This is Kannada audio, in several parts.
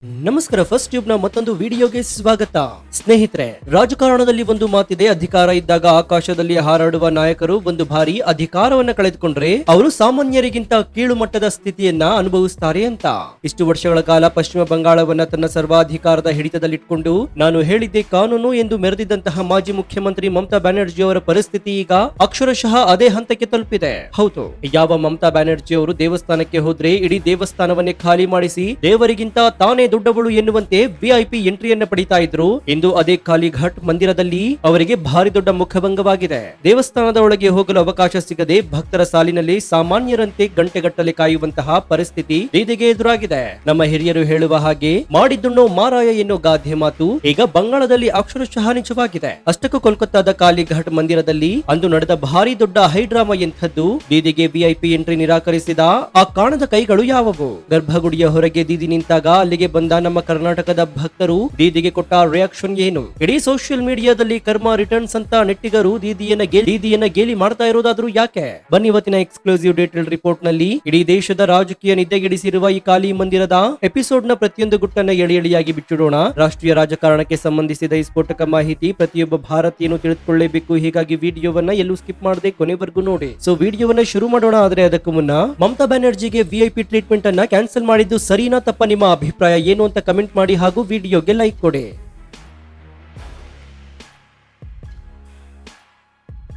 ನಮಸ್ಕಾರ. ಫಸ್ಟ್ ಟ್ಯೂಬ್ ನ ಮತ್ತೊಂದು ವಿಡಿಯೋಗೆ ಸ್ವಾಗತ. ಸ್ನೇಹಿತರೆ, ರಾಜಕಾರಣದಲ್ಲಿ ಒಂದು ಮಾತಿದೆ, ಅಧಿಕಾರ ಇದ್ದಾಗ ಆಕಾಶದಲ್ಲಿ ಹಾರಾಡುವ ನಾಯಕರು ಒಂದು ಬಾರಿ ಅಧಿಕಾರವನ್ನ ಕಳೆದುಕೊಂಡ್ರೆ ಅವರು ಸಾಮಾನ್ಯರಿಗಿಂತ ಕೀಳು ಮಟ್ಟದ ಸ್ಥಿತಿಯನ್ನ ಅನುಭವಿಸುತ್ತಾರೆ ಅಂತ. ಇಷ್ಟು ವರ್ಷಗಳ ಕಾಲ ಪಶ್ಚಿಮ ಬಂಗಾಳವನ್ನ ತನ್ನ ಸರ್ವಾಧಿಕಾರದ ಹಿಡಿತದಲ್ಲಿಟ್ಕೊಂಡು ನಾನು ಹೇಳಿದ್ದೆ ಕಾನೂನು ಎಂದು ಮೆರೆದಿದ್ದಂತಹ ಮಾಜಿ ಮುಖ್ಯಮಂತ್ರಿ ಮಮತಾ ಬ್ಯಾನರ್ಜಿ ಅವರ ಪರಿಸ್ಥಿತಿ ಈಗ ಅಕ್ಷರಶಃ ಅದೇ ಹಂತಕ್ಕೆ ತಲುಪಿದೆ. ಹೌದು, ಯಾವ ಮಮತಾ ಬ್ಯಾನರ್ಜಿ ಅವರು ದೇವಸ್ಥಾನಕ್ಕೆ ಹೋದ್ರೆ ಇಡೀ ದೇವಸ್ಥಾನವನ್ನೇ ಖಾಲಿ ಮಾಡಿಸಿ ದೇವರಿಗಿಂತ ತಾನೇ ದೊಡ್ಡವಳು ಎನ್ನುವಂತೆ ವಿಐಪಿ ಎಂಟ್ರಿಯನ್ನ ಪಡಿತಾ ಇದ್ರು. ಇಂದು ಅದೇ ಕಾಲಿಘಾಟ್ ಮಂದಿರದಲ್ಲಿ ಅವರಿಗೆ ಭಾರಿ ದೊಡ್ಡ ಮುಖಭಂಗವಾಗಿದೆ. ದೇವಸ್ಥಾನದ ಒಳಗೆ ಹೋಗಲು ಅವಕಾಶ ಸಿಗದೆ ಭಕ್ತರ ಸಾಲಿನಲ್ಲಿ ಸಾಮಾನ್ಯರಂತೆ ಗಂಟೆಗಟ್ಟಲೆ ಕಾಯುವಂತಹ ಪರಿಸ್ಥಿತಿ ಬೀದಿಗೆ ಎದುರಾಗಿದೆ. ನಮ್ಮ ಹಿರಿಯರು ಹೇಳುವ ಹಾಗೆ ಮಾಡಿದ್ದುಣ್ಣೋ ಮಾರಾಯ ಎನ್ನೋ ಗಾದೆ ಮಾತು ಈಗ ಬಂಗಾಳದಲ್ಲಿ ಅಕ್ಷರಶಃ ನಿಜವಾಗಿದೆ. ಅಷ್ಟಕ್ಕೂ ಕೋಲ್ಕತ್ತಾದ ಕಾಲಿಘಾಟ್ ಮಂದಿರದಲ್ಲಿ ಅಂದು ನಡೆದ ಭಾರಿ ದೊಡ್ಡ ಹೈಡ್ರಾಮಾ ಎಂಥದ್ದು. ದೀದಿಗೆ ವಿಐಪಿ ಎಂಟ್ರಿ ನಿರಾಕರಿಸಿದ ಆ ಕಾಣದ ಕೈಗಳು ಯಾವುವು? ಗರ್ಭಗುಡಿಯ ಹೊರಗೆ ದೀದಿ ನಿಂತಾಗ ಅಲ್ಲಿಗೆ ಬಂದ ನಮ್ಮ ಕರ್ನಾಟಕದ ಭಕ್ತರು ದೀದಿಗೆ ಕೊಟ್ಟ ರಿಯಾಕ್ಷನ್ ಏನು? ಇಡೀ ಸೋಷಿಯಲ್ ಮೀಡಿಯಾದಲ್ಲಿ ಕರ್ಮ ರಿಟರ್ನ್ಸ್ ಅಂತ ನೆಟ್ಟಿಗರು ದೀದಿಯನ್ನ ಗೇಲಿ ಮಾಡ್ತಾ ಇರೋದಾದ್ರೂ ಯಾಕೆ? ಬನ್ನಿ ಇವತ್ತಿನ ಎಕ್ಸ್ಕ್ಲೂಸಿವ್ ಡೀಟೇಲ್ ರಿಪೋರ್ಟ್ ನಲ್ಲಿ ಇಡೀ ದೇಶದ ರಾಜಕೀಯ ನಿದ್ದೆಗೆಡಿಸಿರುವ ಈ ಕಾಲಿ ಮಂದಿರದ ಎಪಿಸೋಡ್ ನ ಪ್ರತಿಯೊಂದು ಗುಟ್ಟನ್ನ ಎಳಿ ಎಳಿಯಾಗಿ ಬಿಚ್ಚಿಡೋಣ. ರಾಷ್ಟ್ರೀಯ ರಾಜಕಾರಣಕ್ಕೆ ಸಂಬಂಧಿಸಿದ ಈ ಸ್ಫೋಟಕ ಮಾಹಿತಿ ಪ್ರತಿಯೊಬ್ಬ ಭಾರತೀಯನು ತಿಳಿದುಕೊಳ್ಳಬೇಕು. ಹೀಗಾಗಿ ವಿಡಿಯೋವನ್ನ ಎಲ್ಲೂ ಸ್ಕಿಪ್ ಮಾಡದೆ ಕೊನೆವರೆಗೂ ನೋಡಿ. ಸೊ ವಿಡಿಯೋವನ್ನ ಶುರು ಮಾಡೋಣ. ಆದ್ರೆ ಅದಕ್ಕೂ ಮುನ್ನ ಮಮತಾ ಬ್ಯಾನರ್ಜಿಗೆ ವಿಐಪಿ ಟ್ರೀಟ್ಮೆಂಟ್ ಅನ್ನ ಕ್ಯಾನ್ಸಲ್ ಮಾಡಿದ್ದು ಸರಿನಾ ತಪ್ಪ? ನಿಮ್ಮ ಅಭಿಪ್ರಾಯ ಏನು ಅಂತ ಕಮೆಂಟ್ ಮಾಡಿ ಹಾಗೂ ವಿಡಿಯೋಗೆ ಲೈಕ್ ಕೊಡಿ.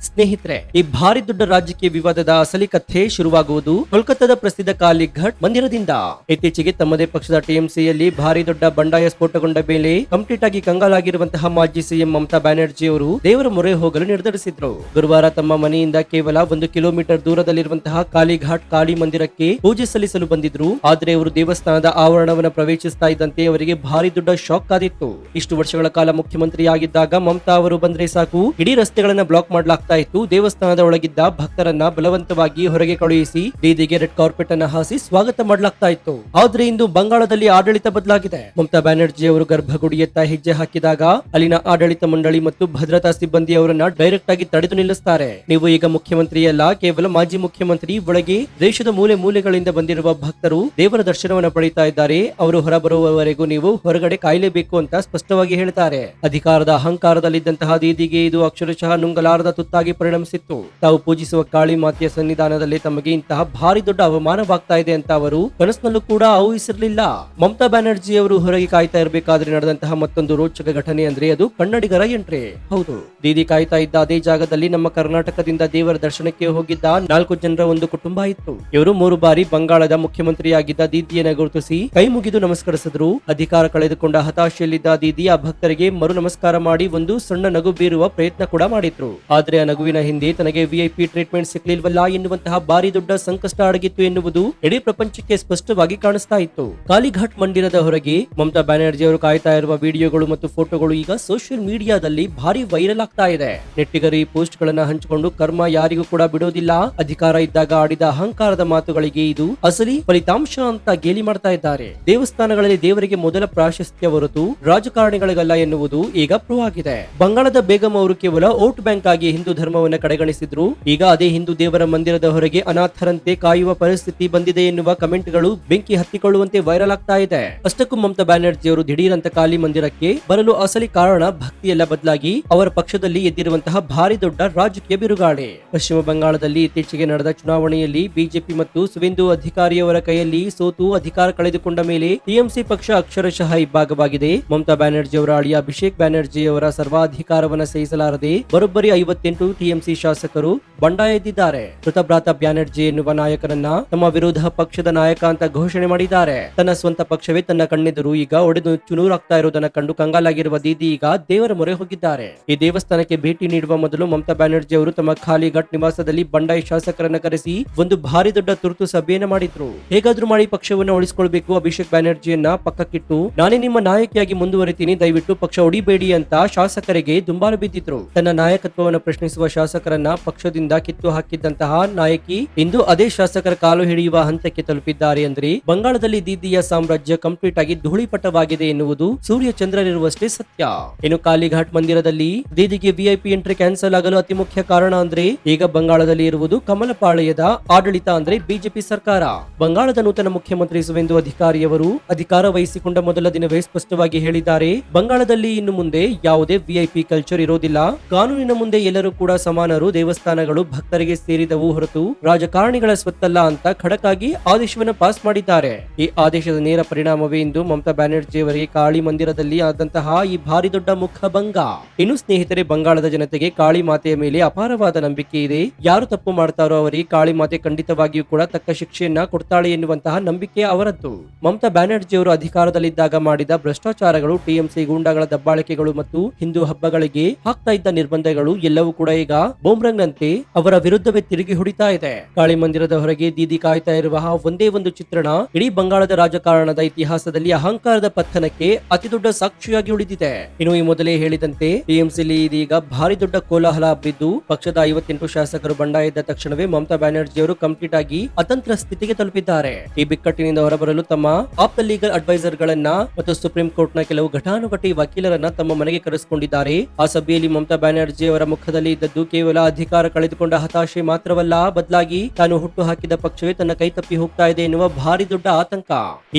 ಸ್ನೇಹಿತರೆ, ಈ ಭಾರಿ ದೊಡ್ಡ ರಾಜಕೀಯ ವಿವಾದದ ಅಸಲಿ ಕಥೆ ಶುರುವಾಗುವುದು ಕೋಲ್ಕತ್ತಾದ ಪ್ರಸಿದ್ಧ ಕಾಲಿಘಾಟ್ ಮಂದಿರದಿಂದ. ಇತ್ತೀಚೆಗೆ ತಮ್ಮದೇ ಪಕ್ಷದ ಟಿಎಂಸಿಯಲ್ಲಿ ಭಾರಿ ದೊಡ್ಡ ಬಂಡಾಯ ಸ್ಫೋಟಗೊಂಡ ಮೇಲೆ ಕಂಪ್ಲೀಟ್ ಆಗಿ ಕಂಗಾಲಾಗಿರುವಂತಹ ಮಾಜಿ ಸಿಎಂ ಮಮತಾ ಬ್ಯಾನರ್ಜಿ ಅವರು ದೇವರ ಮೊರೆ ಹೋಗಲು ನಿರ್ಧರಿಸಿದ್ರು. ಗುರುವಾರ ತಮ್ಮ ಮನೆಯಿಂದ ಕೇವಲ 1 ಕಿಲೋಮೀಟರ್ ದೂರದಲ್ಲಿರುವಂತಹ ಕಾಲಿಘಾಟ್ ಕಾಳಿ ಮಂದಿರಕ್ಕೆ ಪೂಜೆ ಸಲ್ಲಿಸಲು ಬಂದಿದ್ರು. ಆದ್ರೆ ಅವರು ದೇವಸ್ಥಾನದ ಆವರಣವನ್ನು ಪ್ರವೇಶಿಸ್ತಾ ಇದ್ದಂತೆ ಅವರಿಗೆ ಭಾರಿ ದೊಡ್ಡ ಶಾಕ್ ಆದಿತ್ತು. ಇಷ್ಟು ವರ್ಷಗಳ ಕಾಲ ಮುಖ್ಯಮಂತ್ರಿಯಾಗಿದ್ದಾಗ ಮಮತಾ ಅವರು ಬಂದ್ರೆ ಸಾಕು ಇಡೀ ರಸ್ತೆಗಳನ್ನ ಬ್ಲಾಕ್ ಮಾಡಲಾಗ್ತಾ ಇತ್ತು. ದೇವಸ್ಥಾನದ ಒಳಗಿದ್ದ ಭಕ್ತರನ್ನ ಬಲವಂತವಾಗಿ ಹೊರಗೆ ಕಳುಹಿಸಿ ಬೀದಿಗೆ ರೆಡ್ ಕಾರ್ಪೆಟ್ ಅನ್ನ ಹಾಸಿ ಸ್ವಾಗತ ಮಾಡಲಾಗ್ತಾ ಇತ್ತು. ಆದ್ರೆ ಇಂದು ಬಂಗಾಳದಲ್ಲಿ ಆಡಳಿತ ಬದಲಾಗಿದೆ. ಮಮತಾ ಬ್ಯಾನರ್ಜಿ ಅವರು ಗರ್ಭಗುಡಿಯತ್ತ ಹೆಜ್ಜೆ ಹಾಕಿದಾಗ ಅಲ್ಲಿನ ಆಡಳಿತ ಮಂಡಳಿ ಮತ್ತು ಭದ್ರತಾ ಸಿಬ್ಬಂದಿ ಅವರನ್ನ ಡೈರೆಕ್ಟ್ ಆಗಿ ತಡೆದು ನಿಲ್ಲಿಸುತ್ತಾರೆ. ನೀವು ಈಗ ಮುಖ್ಯಮಂತ್ರಿಯಲ್ಲ, ಕೇವಲ ಮಾಜಿ ಮುಖ್ಯಮಂತ್ರಿ. ಒಳಗೆ ದೇಶದ ಮೂಲೆ ಮೂಲೆಗಳಿಂದ ಬಂದಿರುವ ಭಕ್ತರು ದೇವರ ದರ್ಶನವನ್ನ ಪಡೆಯುತ್ತಾ ಇದ್ದಾರೆ. ಅವರು ಹೊರಬರುವವರೆಗೂ ನೀವು ಹೊರಗಡೆ ಕಾಯಲೇಬೇಕು ಅಂತ ಸ್ಪಷ್ಟವಾಗಿ ಹೇಳ್ತಾರೆ. ಅಧಿಕಾರದ ಅಹಂಕಾರದಲ್ಲಿದ್ದಂತಹ ದೀದಿಗೆ ಇದು ಅಕ್ಷರಶಃ ನುಂಗಲಾರದ ತುತ್ತಾಗಿ ಪರಿಣಮಿಸಿತ್ತು. ತಾವು ಪೂಜಿಸುವ ಕಾಳಿ ಮಾತೆಯ ಸನ್ನಿಧಾನದಲ್ಲಿ ತಮಗೆ ಇಂತಹ ಭಾರಿ ದೊಡ್ಡ ಅವಮಾನವಾಗ್ತಾ ಇದೆ ಅಂತ ಅವರು ಕನಸಿನಲ್ಲೂ ಕೂಡ ಊಹಿಸಿರಲಿಲ್ಲ. ಮಮತಾ ಬ್ಯಾನರ್ಜಿ ಅವರು ಹೊರಗೆ ಕಾಯ್ತಾ ಇರಬೇಕಾದ್ರೆ ನಡೆದಂತಹ ಮತ್ತೊಂದು ರೋಚಕ ಘಟನೆ ಅಂದ್ರೆ ಅದು ಕನ್ನಡಿಗರ ಎಂಟ್ರಿ. ಹೌದು, ದೀದಿ ಕಾಯ್ತಾ ಇದ್ದ ಅದೇ ಜಾಗದಲ್ಲಿ ನಮ್ಮ ಕರ್ನಾಟಕದಿಂದ ದೇವರ ದರ್ಶನಕ್ಕೆ ಹೋಗಿದ್ದ 4 ಜನರ ಒಂದು ಕುಟುಂಬ ಇತ್ತು. ಇವರು 3 ಬಾರಿ ಬಂಗಾಳದ ಮುಖ್ಯಮಂತ್ರಿಯಾಗಿದ್ದ ದೀದಿಯನ್ನ ಗುರುತಿಸಿ ಕೈ ಮುಗಿದು ನಮಸ್ಕರಿಸಿದ್ರು. ಅಧಿಕಾರ ಕಳೆದುಕೊಂಡ ಹತಾಶೆಯಲ್ಲಿದ್ದ ದೀದಿ ಆ ಭಕ್ತರಿಗೆ ಮರು ನಮಸ್ಕಾರ ಮಾಡಿ ಒಂದು ಸಣ್ಣ ನಗು ಬೀರುವ ಪ್ರಯತ್ನ ಕೂಡ ಮಾಡಿದ್ರು. ಆದ್ರೆ ಆ ನಗುವಿನ ಹಿಂದೆ ತನಗೆ ವಿಐಪಿ ಟ್ರೀಟ್ಮೆಂಟ್ ಸಿಕ್ಲಿಲ್ವಲ್ಲ ಎನ್ನುವಂತಹ ಭಾರಿ ದೊಡ್ಡ ಸಂಕಷ್ಟ ಅಡಗಿತ್ತು ಎನ್ನುವುದು ಇಡೀ ಪ್ರಪಂಚಕ್ಕೆ ಸ್ಪಷ್ಟವಾಗಿ ಕಾಣಿಸ್ತಾ ಇತ್ತು. ಕಾಲಿಘಾಟ್ ಮಂದಿರದ ಹೊರಗೆ ಮಮತಾ ಬ್ಯಾನರ್ಜಿ ಅವರು ಕಾಯ್ತಾ ಇರುವ ವಿಡಿಯೋಗಳು ಮತ್ತು ಫೋಟೋಗಳು ಈಗ ಸೋಷಿಯಲ್ ಮೀಡಿಯಾದಲ್ಲಿ ಭಾರಿ ವೈರಲ್ ಆಗ್ತಾ ಇದೆ. ನೆಟ್ಟಿಗರು ಈ ಪೋಸ್ಟ್ ಗಳನ್ನ ಹಂಚಿಕೊಂಡು ಕರ್ಮ ಯಾರಿಗೂ ಕೂಡ ಬಿಡೋದಿಲ್ಲ, ಅಧಿಕಾರ ಇದ್ದಾಗ ಆಡಿದ ಅಹಂಕಾರದ ಮಾತುಗಳಿಗೆ ಇದು ಅಸಲಿ ಫಲಿತಾಂಶ ಅಂತ ಗೇಲಿ ಮಾಡ್ತಾ ಇದ್ದಾರೆ. ದೇವಸ್ಥಾನಗಳಲ್ಲಿ ದೇವರಿಗೆ ಮೊದಲ ಪ್ರಾಶಸ್ತ್ಯ ಹೊರತು ರಾಜಕಾರಣಿಗಳಿಗಲ್ಲ ಎನ್ನುವುದು ಈಗ ಪ್ರೂವ್ ಆಗಿದೆ. ಬಂಗಾಳದ ಬೇಗಂ ಅವರು ಕೇವಲ ವೋಟ್ ಬ್ಯಾಂಕ್ ಆಗಿ ಹಿಂದೂ ಧರ್ಮವನ್ನ ಕಡೆಗಣಿಸಿದ್ರು. ಈಗ ಅದೇ ಹಿಂದೂ ದೇವರ ಮಂದಿರದ ಹೊರಗೆ ಅನಾಥರಂತೆ ಕಾಯುವ ಪರಿಸ್ಥಿತಿ ಬಂದಿದೆ ಎನ್ನುವ ಕಮೆಂಟ್ ಗಳು ಬೆಂಕಿ ಹತ್ತಿಕೊಳ್ಳುವಂತೆ ವೈರಲ್ ಆಗ್ತಾ ಇದೆ. ಅಷ್ಟಕ್ಕೂ ಮಮತಾ ಬ್ಯಾನರ್ಜಿ ಅವರು ದಿಢೀರಂತ ಕಾಲಿ ಮಂದಿರಕ್ಕೆ ಬರಲು ಅಸಲಿ ಕಾರಣ ಭಕ್ತಿಯೆಲ್ಲ ಬದಲಾಗಿ ಅವರ ಪಕ್ಷದಲ್ಲಿ ಎದ್ದಿರುವಂತಹ ಭಾರಿ ದೊಡ್ಡ ರಾಜಕೀಯ ಬಿರುಗಾಳಿ. ಪಶ್ಚಿಮ ಬಂಗಾಳದಲ್ಲಿ ಇತ್ತೀಚೆಗೆ ನಡೆದ ಚುನಾವಣೆಯಲ್ಲಿ ಬಿಜೆಪಿ ಮತ್ತು ಸುವೇಂದು ಅಧಿಕಾರಿಯವರ ಕೈಯಲ್ಲಿ ಸೋತು ಅಧಿಕಾರ ಕಳೆದುಕೊಂಡ ಮೇಲೆ ಟಿಎಂಸಿ ಪಕ್ಷ ಅಕ್ಷರಶಃ ಇಬ್ಬಾಗವಾಗಿದೆ. ಮಮತಾ ಬ್ಯಾನರ್ಜಿ ಅವರ ಅಳಿಯ ಅಭಿಷೇಕ್ ಬ್ಯಾನರ್ಜಿ ಅವರ ಸರ್ವಾಧಿಕಾರವನ್ನ ಸಹಿಸಲಾರದೆ ಬರೋಬ್ಬರಿ 58 ಟಿಎಂಸಿ ಶಾಸಕರು ಬಂಡಾಯ ಎದ್ದಿದ್ದಾರೆ. ಕೃತಭ್ರಾತ ಬ್ಯಾನರ್ಜಿ ಎನ್ನುವ ನಾಯಕರನ್ನ ತಮ್ಮ ವಿರೋಧ ಪಕ್ಷದ ನಾಯಕ ಅಂತ ಘೋಷಣೆ ಮಾಡಿದ್ದಾರೆ. ತನ್ನ ಸ್ವಂತ ಪಕ್ಷವೇ ತನ್ನ ಕಣ್ಣೆದುರು ಈಗ ಒಡೆದು ಚುನೂರಾಗ್ತಾ ಇರೋದನ್ನ ಕಂಡು ಕಂಗಾಲಾಗಿರುವ ದೀದಿ ಈಗ ದೇವರ ಮೊರೆ ಹೋಗಿದ್ದಾರೆ. ಈ ದೇವಸ್ಥಾನಕ್ಕೆ ಭೇಟಿ ನೀಡುವ ಮೊದಲು ಮಮತಾ ಬ್ಯಾನರ್ಜಿ ಅವರು ತಮ್ಮ ಖಾಲಿಘಾಟ್ ನಿವಾಸದಲ್ಲಿ ಬಂಡಾಯ ಶಾಸಕರನ್ನ ಕರೆಸಿ ಒಂದು ಭಾರಿ ದೊಡ್ಡ ತುರ್ತು ಸಭೆಯನ್ನ ಮಾಡಿದ್ರು. ಹೇಗಾದ್ರೂ ಮಾಡಿ ಪಕ್ಷವನ್ನ ಉಳಿಸಿಕೊಳ್ಬೇಕು, ಅಭಿಷೇಕ್ ಬ್ಯಾನರ್ಜಿಯನ್ನ ಪಕ್ಕಕ್ಕಿಟ್ಟು ನಾನೇ ನಿಮ್ಮ ನಾಯಕಿಯಾಗಿ ಮುಂದುವರಿತೀನಿ, ದಯವಿಟ್ಟು ಪಕ್ಷ ಒಡಿಬೇಡಿ ಅಂತ ಶಾಸಕರಿಗೆ ದುಂಬಾಲು ಬಿದ್ದಿದ್ರು. ತನ್ನ ನಾಯಕತ್ವವನ್ನು ಪ್ರಶ್ನಿಸುವ ಎನಿಸುವ ಶಾಸಕರನ್ನ ಪಕ್ಷದಿಂದ ಕಿತ್ತು ಹಾಕಿದ್ದಂತಹ ನಾಯಕಿ ಇಂದು ಅದೇ ಶಾಸಕರ ಕಾಲು ಹಿಡಿಯುವ ಹಂತಕ್ಕೆ ತಲುಪಿದ್ದಾರೆ ಅಂದ್ರೆ ಬಂಗಾಳದಲ್ಲಿ ದೀದಿಯ ಸಾಮ್ರಾಜ್ಯ ಕಂಪ್ಲೀಟ್ ಆಗಿ ಧೂಳಿಪಟವಾಗಿದೆ ಎನ್ನುವುದು ಸೂರ್ಯ ಚಂದ್ರರಿರುವಷ್ಟೇ ಸತ್ಯ. ಇನ್ನು ಕಾಲಿಘಾಟ್ ಮಂದಿರದಲ್ಲಿ ದೀದಿಗೆ ವಿಐಪಿ ಎಂಟ್ರಿ ಕ್ಯಾನ್ಸಲ್ ಆಗಲು ಅತಿ ಮುಖ್ಯ ಕಾರಣ ಅಂದ್ರೆ ಈಗ ಬಂಗಾಳದಲ್ಲಿ ಇರುವುದು ಕಮಲಪಾಳ್ಯದ ಆಡಳಿತ ಅಂದ್ರೆ ಬಿಜೆಪಿ ಸರ್ಕಾರ. ಬಂಗಾಳದ ನೂತನ ಮುಖ್ಯಮಂತ್ರಿ ಸುವೇಂದು ಅಧಿಕಾರಿಯವರು ಅಧಿಕಾರ ವಹಿಸಿಕೊಂಡ ಮೊದಲ ದಿನವೇ ಸ್ಪಷ್ಟವಾಗಿ ಹೇಳಿದ್ದಾರೆ, ಬಂಗಾಳದಲ್ಲಿ ಇನ್ನು ಮುಂದೆ ಯಾವುದೇ ವಿಐಪಿ ಕಲ್ಚರ್ ಇರೋದಿಲ್ಲ, ಕಾನೂನಿನ ಮುಂದೆ ಎಲ್ಲರೂ ಕೂಡ ಸಮಾನರು, ದೇವಸ್ಥಾನಗಳು ಭಕ್ತರಿಗೆ ಸೇರಿದವು ಹೊರತು ರಾಜಕಾರಣಿಗಳ ಸ್ವತ್ತಲ್ಲ ಅಂತ ಖಡಕ್ ಆಗಿ ಆದೇಶವನ್ನು ಪಾಸ್ ಮಾಡಿದ್ದಾರೆ. ಈ ಆದೇಶದ ನೇರ ಪರಿಣಾಮವೇ ಇಂದು ಮಮತಾ ಬ್ಯಾನರ್ಜಿ ಅವರಿಗೆ ಕಾಳಿ ಮಂದಿರದಲ್ಲಿ ಆದಂತಹ ಈ ಭಾರಿ ದೊಡ್ಡ ಮುಖಭಂಗ. ಇನ್ನು ಸ್ನೇಹಿತರೆ, ಬಂಗಾಳದ ಜನತೆಗೆ ಕಾಳಿ ಮಾತೆಯ ಮೇಲೆ ಅಪಾರವಾದ ನಂಬಿಕೆ ಇದೆ. ಯಾರು ತಪ್ಪು ಮಾಡ್ತಾರೋ ಅವರಿಗೆ ಕಾಳಿ ಮಾತೆ ಖಂಡಿತವಾಗಿಯೂ ಕೂಡ ತಕ್ಕ ಶಿಕ್ಷೆಯನ್ನ ಕೊಡ್ತಾಳೆ ಎನ್ನುವಂತಹ ನಂಬಿಕೆ ಅವರದ್ದು. ಮಮತಾ ಬ್ಯಾನರ್ಜಿ ಅವರು ಅಧಿಕಾರದಲ್ಲಿದ್ದಾಗ ಮಾಡಿದ ಭ್ರಷ್ಟಾಚಾರಗಳು, ಟಿಎಂಸಿ ಗೂಂಡಾಗಳ ದಬ್ಬಾಳಿಕೆಗಳು ಮತ್ತು ಹಿಂದೂ ಹಬ್ಬಗಳಿಗೆ ಹಾಕ್ತಾ ಇದ್ದ ನಿರ್ಬಂಧಗಳು ಎಲ್ಲವೂ ಕೂಡ ಈಗ ಬೂಮ್ರಂಗ್ ನಂತೆ ಅವರ ವಿರುದ್ಧವೇ ತಿರುಗಿ ಹೊಡಿತಾ ಇದೆ. ಕಾಳಿ ಮಂದಿರದ ಹೊರಗೆ ದೀದಿ ಕಾಯ್ತಾ ಇರುವ ಒಂದೇ ಒಂದು ಚಿತ್ರಣ ಇಡೀ ಬಂಗಾಳದ ರಾಜಕಾರಣದ ಇತಿಹಾಸದಲ್ಲಿ ಅಹಂಕಾರದ ಪತನಕ್ಕೆ ಅತಿ ದೊಡ್ಡ ಸಾಕ್ಷಿಯಾಗಿ ಉಳಿದಿದೆ. ಇನ್ನು ಈ ಮೊದಲೇ ಹೇಳಿದಂತೆ ಟಿಎಂಸಿಲಿ ಇದೀಗ ಭಾರಿ ದೊಡ್ಡ ಕೋಲಾಹಲ ಹಬ್ಬಿದ್ದು ಪಕ್ಷದ 58 ಶಾಸಕರು ಬಂಡಾಯ ಎದ್ದ ತಕ್ಷಣವೇ ಮಮತಾ ಬ್ಯಾನರ್ಜಿ ಅವರು ಕಂಪ್ಲೀಟ್ ಆಗಿ ಅತಂತ್ರ ಸ್ಥಿತಿಗೆ ತಲುಪಿದ್ದಾರೆ. ಈ ಬಿಕ್ಕಟ್ಟಿನಿಂದ ಹೊರಬರಲು ತಮ್ಮ ಆಪ್ತ ಲೀಗಲ್ ಅಡ್ವೈಸರ್ ಗಳನ್ನ ಮತ್ತು ಸುಪ್ರೀಂ ಕೋರ್ಟ್ ನ ಕೆಲವು ಘಟಾನುಘಟಿ ವಕೀಲರನ್ನ ತಮ್ಮ ಮನೆಗೆ ಕರೆಸಿಕೊಂಡಿದ್ದಾರೆ. ಆ ಸಭೆಯಲ್ಲಿ ಮಮತಾ ಬ್ಯಾನರ್ಜಿ ಅವರ ಮುಖದಲ್ಲಿ ಇದ್ದದ್ದು ಕೇವಲ ಅಧಿಕಾರ ಕಳೆದುಕೊಂಡ ಹತಾಶೆ ಮಾತ್ರವಲ್ಲ, ಬದಲಾಗಿ ತಾನು ಹುಟ್ಟು ಹಾಕಿದ ಪಕ್ಷವೇ ತನ್ನ ಕೈ ತಪ್ಪಿ ಹೋಗ್ತಾ ಇದೆ ಎನ್ನುವ ಭಾರಿ ದೊಡ್ಡ ಆತಂಕ.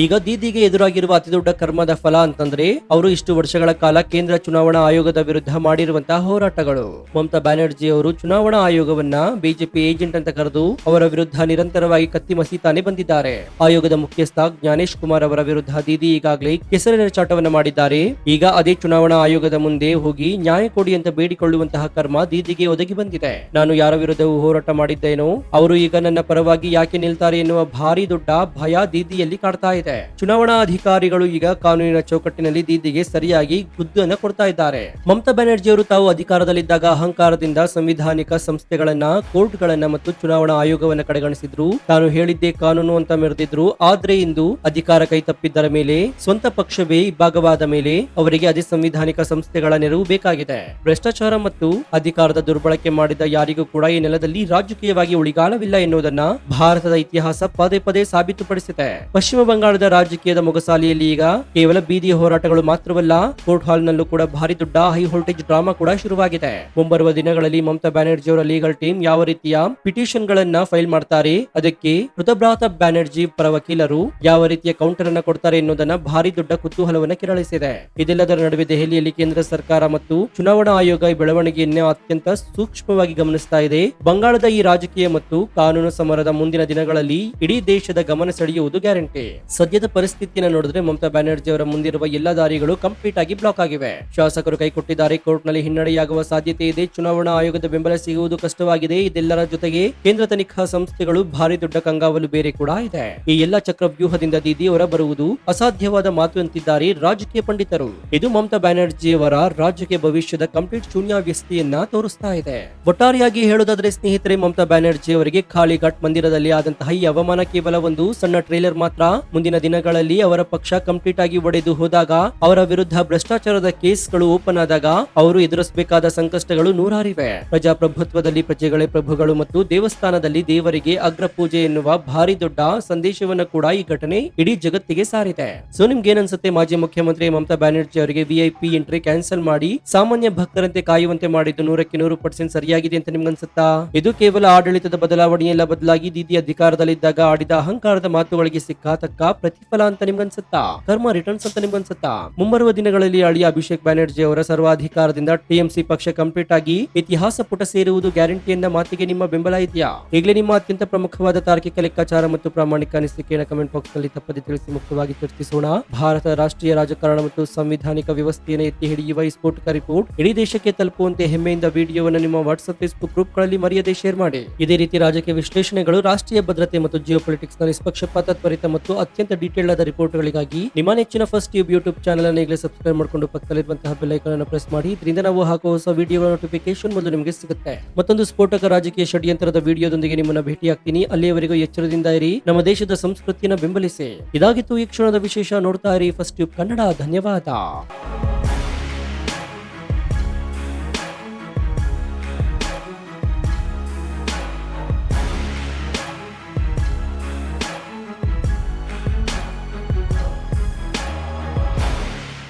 ಈಗ ದೀದಿಗೆ ಎದುರಾಗಿರುವ ಅತಿ ದೊಡ್ಡ ಕರ್ಮದ ಫಲ ಅಂತಂದ್ರೆ ಅವರು ಇಷ್ಟು ವರ್ಷಗಳ ಕಾಲ ಕೇಂದ್ರ ಚುನಾವಣಾ ಆಯೋಗದ ವಿರುದ್ಧ ಮಾಡಿರುವಂತಹ ಹೋರಾಟಗಳು. ಮಮತಾ ಬ್ಯಾನರ್ಜಿ ಅವರು ಚುನಾವಣಾ ಆಯೋಗವನ್ನ ಬಿಜೆಪಿ ಏಜೆಂಟ್ ಅಂತ ಕರೆದು ಅವರ ವಿರುದ್ಧ ನಿರಂತರವಾಗಿ ಕತ್ತಿ ಮಸೀತಾನೆ ಬಂದಿದ್ದಾರೆ. ಆಯೋಗದ ಮುಖ್ಯಸ್ಥ ಜ್ಞಾನೇಶ್ ಕುಮಾರ್ ಅವರ ವಿರುದ್ಧ ದೀದಿ ಈಗಾಗಲೇ ಕೆಸರಿನ ಚಾಟವನ್ನ ಮಾಡಿದ್ದಾರೆ. ಈಗ ಅದೇ ಚುನಾವಣಾ ಆಯೋಗದ ಮುಂದೆ ಹೋಗಿ ನ್ಯಾಯ ಕೊಡಿ ಅಂತ ಬೇಡಿಕೊಳ್ಳುವಂತಹ ಕರ್ಮ ದೀದಿಗೆ ಒದಗಿ ಬಂದಿದೆ. ನಾನು ಯಾರ ವಿರುದ್ಧವೂ ಹೋರಾಟ ಮಾಡಿದ್ದೇನೋ ಅವರು ಈಗ ನನ್ನ ಪರವಾಗಿ ಯಾಕೆ ನಿಲ್ತಾರೆ ಎನ್ನುವ ಭಾರಿ ದೊಡ್ಡ ಭಯ ದೀದಿಯಲ್ಲಿ ಕಾಡ್ತಾ ಇದೆ. ಚುನಾವಣಾ ಅಧಿಕಾರಿಗಳು ಈಗ ಕಾನೂನಿನ ಚೌಕಟ್ಟಿನಲ್ಲಿ ದೀದಿಗೆ ಸರಿಯಾಗಿ ಗುದ್ದನ್ನ ಕೊಡ್ತಾ ಇದ್ದಾರೆ. ಮಮತಾ ಬ್ಯಾನರ್ಜಿ ಅವರು ತಾವು ಅಧಿಕಾರದಲ್ಲಿದ್ದಾಗ ಅಹಂಕಾರದಿಂದ ಸಂವಿಧಾನಿಕ ಸಂಸ್ಥೆಗಳನ್ನ, ಕೋರ್ಟ್ಗಳನ್ನ ಮತ್ತು ಚುನಾವಣಾ ಆಯೋಗವನ್ನ ಕಡೆಗಣಿಸಿದ್ರು. ತಾನು ಹೇಳಿದ್ದೇ ಕಾನೂನು ಅಂತ ಮೆರೆದಿದ್ರು. ಆದ್ರೆ ಇಂದು ಅಧಿಕಾರ ಕೈ ತಪ್ಪಿದ್ದರ ಮೇಲೆ, ಸ್ವಂತ ಪಕ್ಷವೇ ಇಬ್ಬಾಗವಾದ ಮೇಲೆ ಅವರಿಗೆ ಅದೇ ಸಂವಿಧಾನಿಕ ಸಂಸ್ಥೆಗಳ ನೆರವು ಬೇಕಾಗಿದೆ. ಭ್ರಷ್ಟಾಚಾರ ಮತ್ತು ಅಧಿಕಾರದ ದುರ್ಬಳಕೆ ಮಾಡಿದ ಯಾರಿಗೂ ಕೂಡ ಈ ನೆಲದಲ್ಲಿ ರಾಜಕೀಯವಾಗಿ ಉಳಿಗಾಲವಿಲ್ಲ ಎನ್ನುವುದನ್ನ ಭಾರತದ ಇತಿಹಾಸ ಪದೇ ಪದೇ ಸಾಬೀತುಪಡಿಸಿದೆ. ಪಶ್ಚಿಮ ಬಂಗಾಳದ ರಾಜಕೀಯದ ಮೊಗಸಾಲಿಯಲ್ಲಿ ಈಗ ಕೇವಲ ಬೀದಿ ಹೋರಾಟಗಳು ಮಾತ್ರವಲ್ಲ, ಕೋರ್ಟ್ ಹಾಲ್ ನಲ್ಲೂ ಕೂಡ ಭಾರಿ ದೊಡ್ಡ ಹೈ ವೋಲ್ಟೇಜ್ ಡ್ರಾಮಾ ಕೂಡ ಶುರುವಾಗಿದೆ. ಮುಂಬರುವ ದಿನಗಳಲ್ಲಿ ಮಮತಾ ಬ್ಯಾನರ್ಜಿ ಅವರ ಲೀಗಲ್ ಟೀಮ್ ಯಾವ ರೀತಿಯ ಪಿಟಿಷನ್ ಗಳನ್ನ ಫೈಲ್ ಮಾಡ್ತಾರೆ, ಅದಕ್ಕೆ ಋತಬ್ರಾತ ಬ್ಯಾನರ್ಜಿ ಪರ ವಕೀಲರು ಯಾವ ರೀತಿಯ ಕೌಂಟರ್ ಅನ್ನ ಕೊಡ್ತಾರೆ ಎನ್ನುವುದನ್ನ ಭಾರಿ ದೊಡ್ಡ ಕುತೂಹಲವನ್ನ ಕೆರಳಿಸಿದೆ. ಇದೆಲ್ಲದರ ನಡುವೆ ದೆಹಲಿಯಲ್ಲಿ ಕೇಂದ್ರ ಸರ್ಕಾರ ಮತ್ತು ಚುನಾವಣಾ ಆಯೋಗ ಈ ಬೆಳವಣಿಗೆಯನ್ನ ಅತ್ಯಂತ ಸೂಕ್ಷ್ಮವಾಗಿ ಗಮನಿಸ್ತಾ ಇದೆ. ಬಂಗಾಳದ ಈ ರಾಜಕೀಯ ಮತ್ತು ಕಾನೂನು ಸಮರದ ಮುಂದಿನ ದಿನಗಳಲ್ಲಿ ಇಡೀ ದೇಶದ ಗಮನ ಸೆಳೆಯುವುದು ಗ್ಯಾರಂಟಿ. ಸದ್ಯದ ಪರಿಸ್ಥಿತಿಯನ್ನು ನೋಡಿದ್ರೆ ಮಮತಾ ಬ್ಯಾನರ್ಜಿ ಅವರ ಮುಂದಿರುವ ಎಲ್ಲಾ ದಾರಿಗಳು ಕಂಪ್ಲೀಟ್ ಆಗಿ ಬ್ಲಾಕ್ ಆಗಿವೆ. ಶಾಸಕರು ಕೈಕೊಟ್ಟಿದ್ದಾರೆ, ಕೋರ್ಟ್ ನಲ್ಲಿ ಹಿನ್ನಡೆಯಾಗುವ ಸಾಧ್ಯತೆ ಇದೆ, ಚುನಾವಣಾ ಆಯೋಗದ ಬೆಂಬಲ ಸಿಗುವುದು ಕಷ್ಟವಾಗಿದೆ. ಇದೆಲ್ಲರ ಜೊತೆಗೆ ಕೇಂದ್ರ ತನಿಖಾ ಸಂಸ್ಥೆಗಳು ಭಾರಿ ದೊಡ್ಡ ಕಂಗಾವಲು ಬೇರೆ ಕೂಡ ಇದೆ. ಈ ಎಲ್ಲಾ ಚಕ್ರವ್ಯೂಹದಿಂದ ದೀದಿ ಹೊರ ಬರುವುದು ಅಸಾಧ್ಯವಾದ ಮಾತು ಅಂತಿದ್ದಾರೆ ರಾಜಕೀಯ ಪಂಡಿತರು. ಇದು ಮಮತಾ ಬ್ಯಾನರ್ಜಿ ಅವರ ರಾಜಕೀಯ ಭವಿಷ್ಯದ ಕಂಪ್ಲೀಟ್ ಶೂನ್ಯಾವಸ್ಥೆಯನ್ನ ತೋರಿಸ್ತಾ ಇದೆ. ಒಟ್ಟಾರೆಯಾಗಿ ಹೇಳೋದಾದ್ರೆ ಸ್ನೇಹಿತರೆ, ಮಮತಾ ಬ್ಯಾನರ್ಜಿ ಅವರಿಗೆ ಕಾಳಿಘಾಟ್ ಮಂದಿರದಲ್ಲಿ ಆದಂತಹ ಈ ಅವಮಾನ ಕೇವಲ ಒಂದು ಸಣ್ಣ ಟ್ರೇಲರ್ ಮಾತ್ರ. ಮುಂದಿನ ದಿನಗಳಲ್ಲಿ ಅವರ ಪಕ್ಷ ಕಂಪ್ಲೀಟ್ ಆಗಿ ಒಡೆದು ಹೋದಾಗ, ಅವರ ವಿರುದ್ಧ ಭ್ರಷ್ಟಾಚಾರದ ಕೇಸ್ಗಳು ಓಪನ್ ಆದಾಗ ಅವರು ಎದುರಿಸಬೇಕಾದ ಸಂಕಷ್ಟಗಳು ನೂರಾರಿವೆ. ಪ್ರಜಾಪ್ರಭುತ್ವದಲ್ಲಿ ಪ್ರಜೆಗಳೇ ಪ್ರಭುಗಳು ಮತ್ತು ದೇವಸ್ಥಾನದಲ್ಲಿ ದೇವರಿಗೆ ಅಗ್ರ ಪೂಜೆ ಎನ್ನುವ ಭಾರಿ ದೊಡ್ಡ ಸಂದೇಶವನ್ನು ಕೂಡ ಈ ಘಟನೆ ಇಡೀ ಜಗತ್ತಿಗೆ ಸಾರಿದೆ. ಸೊ ನಿಮ್ಗೆ ಏನನ್ಸುತ್ತೆ? ಮಾಜಿ ಮುಖ್ಯಮಂತ್ರಿ ಮಮತಾ ಬ್ಯಾನರ್ಜಿ ಅವರಿಗೆ ವಿಐಪಿ ಎಂಟ್ರಿ ಕ್ಯಾನ್ಸಲ್ ಮಾಡಿ ಸಾಮಾನ್ಯ ಭಕ್ತರಂತೆ ಕಾಯುವಂತೆ ಮಾಡಿದ್ದು 100% ಸರಿಯಾಗಿದೆ ಅಂತ ನಿಮ್ಗೆ ಅನ್ಸುತ್ತಾ? ಇದು ಕೇವಲ ಆಡಳಿತದ ಬದಲಾವಣೆಯಲ್ಲ, ಬದಲಾಗಿ ದೀದಿ ಅಧಿಕಾರದಲ್ಲಿದ್ದಾಗ ಆಡಿದ ಅಹಂಕಾರದ ಮಾತುಗಳಿಗೆ ಸಿಕ್ಕ ತಕ್ಕ ಪ್ರತಿಫಲ ಅಂತ ನಿಮ್ಗನ್ಸುತ್ತಾ? ಕರ್ಮ ರಿಟರ್ನ್ಸ್ ಅಂತ ನಿಮ್ಗನ್ಸುತ್ತಾ? ಮುಂಬರುವ ದಿನಗಳಲ್ಲಿ ಅಳಿಯ ಅಭಿಷೇಕ್ ಬ್ಯಾನರ್ಜಿ ಅವರ ಸರ್ವಾಧಿಕಾರದಿಂದ ಟಿಎಂಸಿ ಪಕ್ಷ ಕಂಪ್ಲೀಟ್ ಆಗಿ ಇತಿಹಾಸ ಪುಟ ಸೇರುವುದು ಗ್ಯಾರಂಟಿ ಎನ್ನ ಮಾತಿಗೆ ನಿಮ್ಮ ಬೆಂಬಲ ಇದೆಯಾ? ಈಗಲೇ ನಿಮ್ಮ ಅತ್ಯಂತ ಪ್ರಮುಖವಾದ ತಾರ್ಕಿಕ ಲೆಕ್ಕಾಚಾರ ಮತ್ತು ಪ್ರಾಮಾಣಿಕ ಅನಿಸಿಕೆಯನ್ನು ಕಮೆಂಟ್ ಬಾಕ್ಸ್ ನಲ್ಲಿ ತಪ್ಪದೆ ತಿಳಿಸಿ ಮುಕ್ತವಾಗಿ ಚರ್ಚಿಸೋಣ. ಭಾರತ ರಾಷ್ಟ್ರೀಯ ರಾಜಕಾರಣ ಮತ್ತು ಸಂವಿಧಾನಿಕ ವ್ಯವಸ್ಥೆಯನ್ನು ಎತ್ತಿ ಹಿಡಿಯುವ ಈ ಸ್ಫೋಟಕ ರಿಪೋರ್ಟ್ ಇಡೀ ದೇಶಕ್ಕೆ ತಲುಪುವಂತೆ ಹೆಮ್ಮೆಯಿಂದ ವಿಡಿಯೋವನ್ನು ನಿಮ್ಮ ವಾಟ್ಸ್ಆಪ್, ಫೇಸ್ಬುಕ್ ಗ್ರೂಪ್ ಗಳಲ್ಲಿ ಮರೆಯದೆ ಶೇರ್ ಮಾಡಿ. ಇದೇ ರೀತಿ ರಾಜಕೀಯ ವಿಶ್ಲೇಷಣೆಗಳು, ರಾಷ್ಟ್ರೀಯ ಭದ್ರತೆ ಮತ್ತು ಜಿಯೋ ಪೊಲಿಟಿಕ್ಸ್ ನ ನಿಷ್ಪಕ್ಷಪಾತ, ತ್ವರಿತ ಮತ್ತು ಅತ್ಯಂತ ಡೀಟೇಲ್ ಆದ ರಿಪೋರ್ಟ್ ಗಳಿಗಾಗಿ ನಿಮ್ಮ ನೆಚ್ಚಿನ ಫಸ್ಟ್ ಟ್ಯೂಬ್ ಯೂಟ್ಯೂಬ್ ಚಾನಲ್ ಅನ್ನು ಈಗಲೇ ಸಬ್ಸ್ಕ್ರೈಬ್ ಮಾಡಿಕೊಂಡು ಪಕ್ಕದಲ್ಲಿರುವಂತಹ ಬೆಲ್ ಐಕಾನ್ ಅನ್ನು ಪ್ರೆಸ್ ಮಾಡಿ. ಇದರಿಂದ ನಾವು ಹಾಕುವ ಹೊಸ ವಿಡಿಯೋಗಳ ನೋಟಿಫಿಕೇಶನ್ ಮೊದಲು ನಿಮಗೆ ಸಿಗುತ್ತೆ. ಮತ್ತೊಂದು ಸ್ಫೋಟಕ ರಾಜಕೀಯ ಷಡ್ಯಂತ್ರದ ವಿಡಿಯೋದೊಂದಿಗೆ ನಿಮ್ಮನ್ನ ಭೇಟಿಯಾಗ್ತೀನಿ. ಅಲ್ಲಿಯವರೆಗೂ ಎಚ್ಚರದಿಂದ ಇರಿ, ನಮ್ಮ ದೇಶದ ಸಂಸ್ಕೃತಿಯನ್ನು ಬೆಂಬಲಿಸಿ. ಇದಾಗಿತ್ತು ಈ ಕ್ಷಣದ ವಿಶೇಷ. ನೋಡ್ತಾ ಇರಿ ಫಸ್ಟ್ ಟ್ಯೂಬ್ ಕನ್ನಡ. ಧನ್ಯವಾದ.